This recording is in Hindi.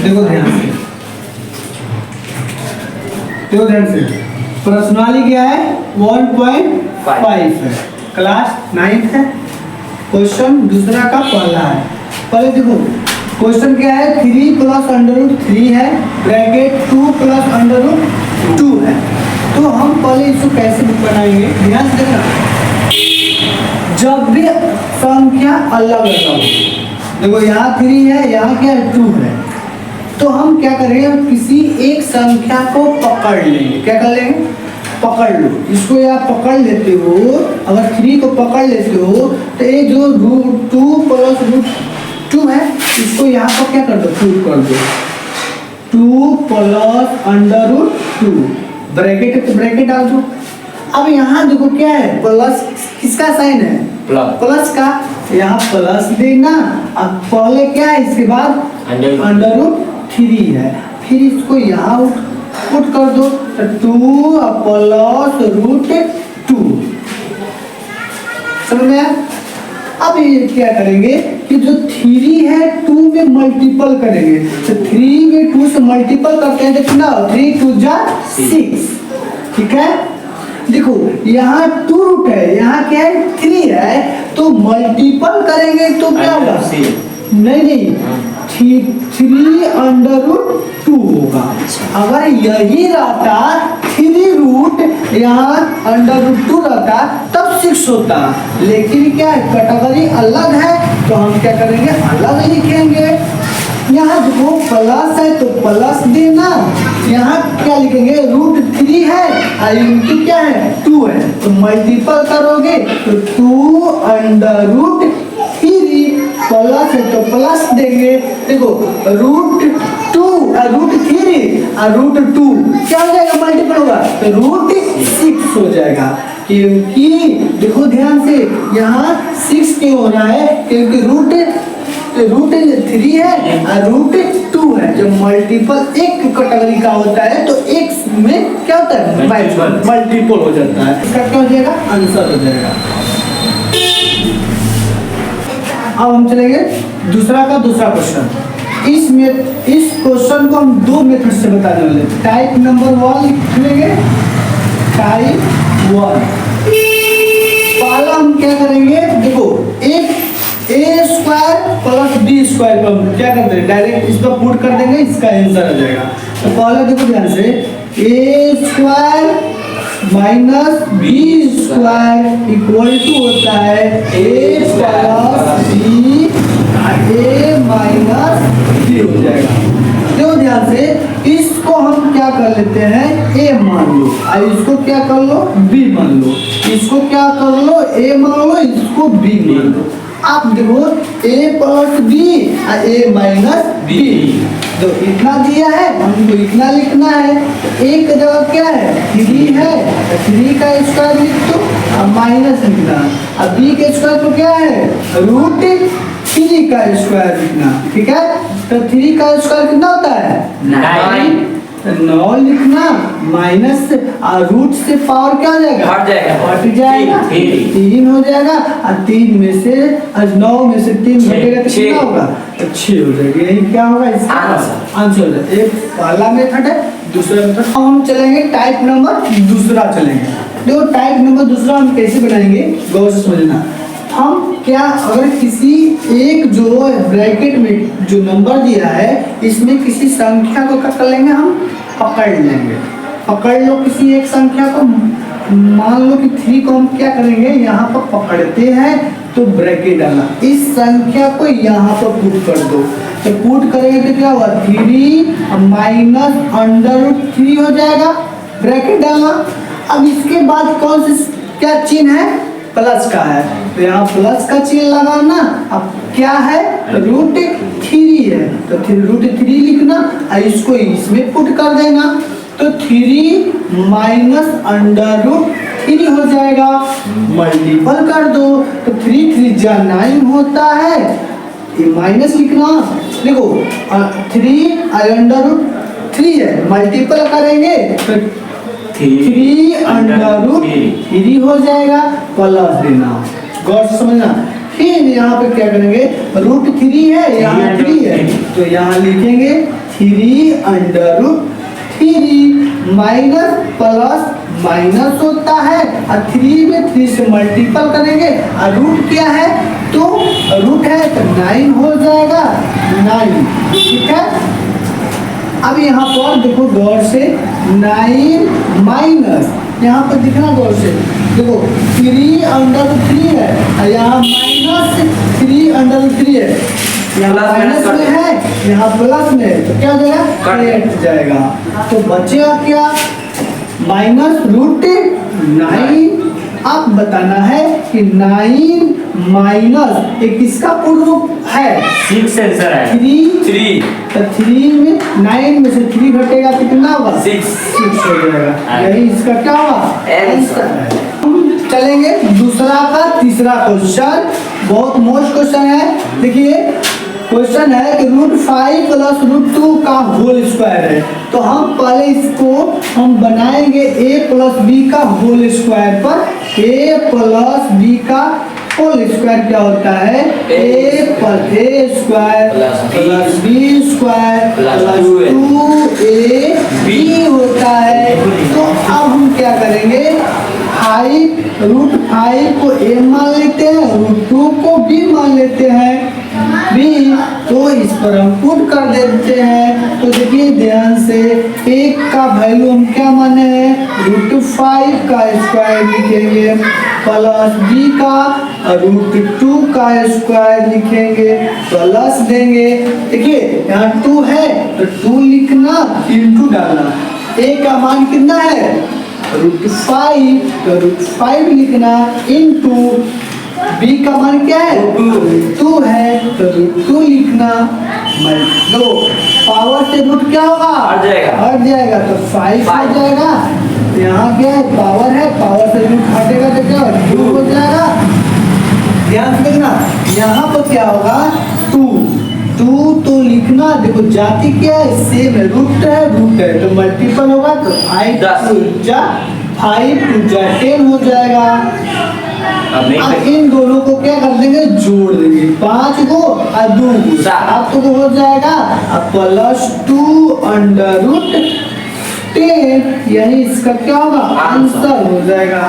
देखो ध्यान से, देखो ध्यान से, प्रश्नावली क्या है 1.5 है, क्लास 9 है। क्वेश्चन दूसरा का पहला है। पहले देखो क्वेश्चन क्या है, 3 प्लस √3 है, ब्रैकेट 2 प्लस √2 है। तो हम पहले इसको कैसे बनाएंगे, ध्यान से देखना। जब भी संख्या अलग अलग हो, देखो यहाँ 3 है, यहाँ क्या है 2 है, तो हम क्या करेंगे, किसी एक संख्या को पकड़ लेंगे। क्या कर लेंगे, पकड़ लो इसको, या पकड़ लेते हो, अगर 3 को पकड़ लेते हो तो ये जो √2 प्लस √2 है, इसको यहाँ पर क्या कर दो, पुट कर दो, 2 प्लस √2 ब्रैकेट, ब्रैकेट डाल दो। अब यहाँ देखो क्या है, प्लस किसका साइन है, प्लस का, यहाँ प्लस देना। अब पहले क्या है, इसके बाद √3 है, फिर इसको यहाँ पुट कर दो, तो 2 प्लस √2। समझ में आया? अब ये क्या करेंगे कि जो 3 है 2 में मल्टीपल करेंगे, तो 3 में 2 से मल्टीपल करते हैं तो कितना, 3 2 जा 6। ठीक है, देखो यहाँ 2 रूट है, यहाँ क्या है 3 है, तो मल्टीपल करेंगे तो क्या होगा, नहीं 3√2 होगा। अगर यही रहता 3 रूट यहाँ √2 रहता तब 6 होता, लेकिन क्या है कैटेगरी अलग है, तो हम क्या करेंगे, अलग लिखेंगे। यहाँ देखो प्लस है तो प्लस देना, यहाँ क्या लिखेंगे, √3 है और इनकी क्या है 2 है, तो मल्टीपल करोगे तो 2√3 प्लस है तो प्लस देंगे। देखो √2 √3 और √2 क्या हो जाएगा, मल्टीपल होगा तो √6 हो जाएगा। क्योंकि देखो ध्यान से, यहाँ 6 क्यों हो रहा है, क्योंकि √3 है और √2 है, जब मल्टीपल एक कैटेगरी का होता है तो एक में क्या होता है, मल्टीपल हो जाता है। इसका क्या हो जाएगा, आंसर हो जाएगा। अब हम चलेंगे दूसरा का दूसरा क्वेश्चन। इस क्वेश्चन को हम 2 मेथड से बताने वाले। टाइप नंबर 1 लिख लेंगे, टाइप 1। पहला हम क्या करेंगे, देखो एक a² प्लस b² को हम क्या करते हैं, डायरेक्ट इसको पुट कर देंगे, इसका आंसर आ जाएगा। तो पहले देखो ध्यान से, a² minus b² equal to होता है a plus b, a minus b हो जाएगा। देखो ध्यान से, इसको हम क्या कर लेते हैं, a मान लो, और इसको क्या कर लो, b मान लो, इसको क्या कर लो, a मान लो, इसको b मान लो। आप देखो a प्लस b और a माइनस b, जो इतना दिया है हमको इतना लिखना है। एक जगह क्या है 3 है, 3 का स्क्वायर लिख दो और माइनस लिखना, अब b के स्क्वायर तो क्या है, √3 का स्क्वायर लिखना। ठीक है, तो 3 का स्क्वायर कितना होता है, 9 लिखना, माइनस रूट से पावर क्या हो जाएगा, हट जाएगा, 3 हो जाएगा, और 3 में से 9 में से 3 घटेगा तो कितना होगा, 6 हो जाएगा। यही क्या होगा, इसका आंसर हो जाएगा। एक पहला मेथड है, दूसरा मेथड। अब हम चलेंगे टाइप नंबर दूसरा चलेंगे। देखो टाइप नंबर दूसरा हम कैसे बनाएंगे, गौर से समझना। हम क्या, अगर किसी एक जो ब्रैकेट में जो नंबर दिया है, इसमें किसी संख्या को क्या कर लेंगे, हम पकड़ लेंगे। पकड़ लो किसी एक संख्या को, मान लो कि 3 को हम क्या करेंगे, यहाँ पर पकड़ते हैं तो ब्रैकेट डालना, इस संख्या को यहाँ पर पुट कर दो, तो पुट करेंगे तो क्या हुआ, 3 माइनस √3 हो जाएगा, ब्रैकेट डालना। अब इसके बाद कौन सी क्या चिन्ह है, प्लस का है, तो यहाँ प्लस का चिन्ह लगाना। अब क्या है, √3 है, तो √3 लिखना और इसको इसमें पुट कर देना, तो 3 माइनस √3 हो जाएगा। मल्टीपल कर दो तो 3 3 जा 9 होता है, ये माइनस लिखना। देखो 3 √3 है, मल्टीपल करेंगे तो 3 √3 हो जाएगा, प्लस देना। गौर से समझना, फिर यहाँ पे क्या करेंगे, √3 है, यहाँ 3 है, तो यहाँ लिखेंगे 3√3 माइनस प्लस माइनस होता है और 3 में 3 से मल्टीपल करेंगे और रूट क्या है, तो रूट है तो 9 हो जाएगा, 9। ठीक है, अब यहाँ पर देखो गौर से 9 माइनस, यहाँ पर दिखना गौर से, देखो 3√3 है और यहाँ -3√3 है, यहाँ माइनस में है, यहाँ प्लस में है, तो क्या हो जाएगा, कट जाएगा। तो बचेगा क्या, -√9। अब बताना है कि 9 माइनस एक किसका पूर्ण रूप है, 6 आंसर है, 3। तो 3 में 9 में से 3 घटेगा तो कितना होगा, 6 हो जाएगा। यही इसका क्या होगा, आंसर है। चलेंगे दूसरा का तीसरा क्वेश्चन, बहुत मोस्ट क्वेश्चन है। देखिए क्वेश्चन है कि √5 + √2 का होल स्क्वायर है, तो हम पहले इसको हम बनाएंगे a + b का होल स्क्वायर पर। a + b का होल स्क्वायर क्या होता है, a square + b square + 2ab होता है। तो अब हम क्या करेंगे, √5 को a मान लेते हैं, √2 को b मान लेते हैं, b, तो इस पर हम पुट कर देते हैं। तो देखिए ध्यान से, एक का वैल्यू हम क्या माने हैं, √5 का स्क्वायर लिखेंगे प्लस b का √2 का स्क्वायर लिखेंगे प्लस देंगे। देखिए यहाँ 2 है तो 2 लिखना, इंटू डालना, a का मान कितना है, √5, तो √5 लिखना इंटू b का मान क्या है, 2 है, तो √2 लिखना, दो पावर से रूट क्या होगा, हट जाएगा, तो 5 हो जाएगा। यहाँ क्या है, पावर है, पावर से रूट हटेगा तो क्या 2 हो जाएगा। ध्यान से देखना, यहाँ पर क्या होगा, 2 तो लिखना, देखो जाति क्या है, सेम है, रूट है तो मल्टीपल होगा, तो 5 2 जा 10 हो जाएगा। अब इन दोनों को क्या कर देंगे, जोड़ देंगे, 5 को और 2 को 7 को हो जाएगा, अब +2√10, यही इसका क्या होगा, आंसर हो जाएगा।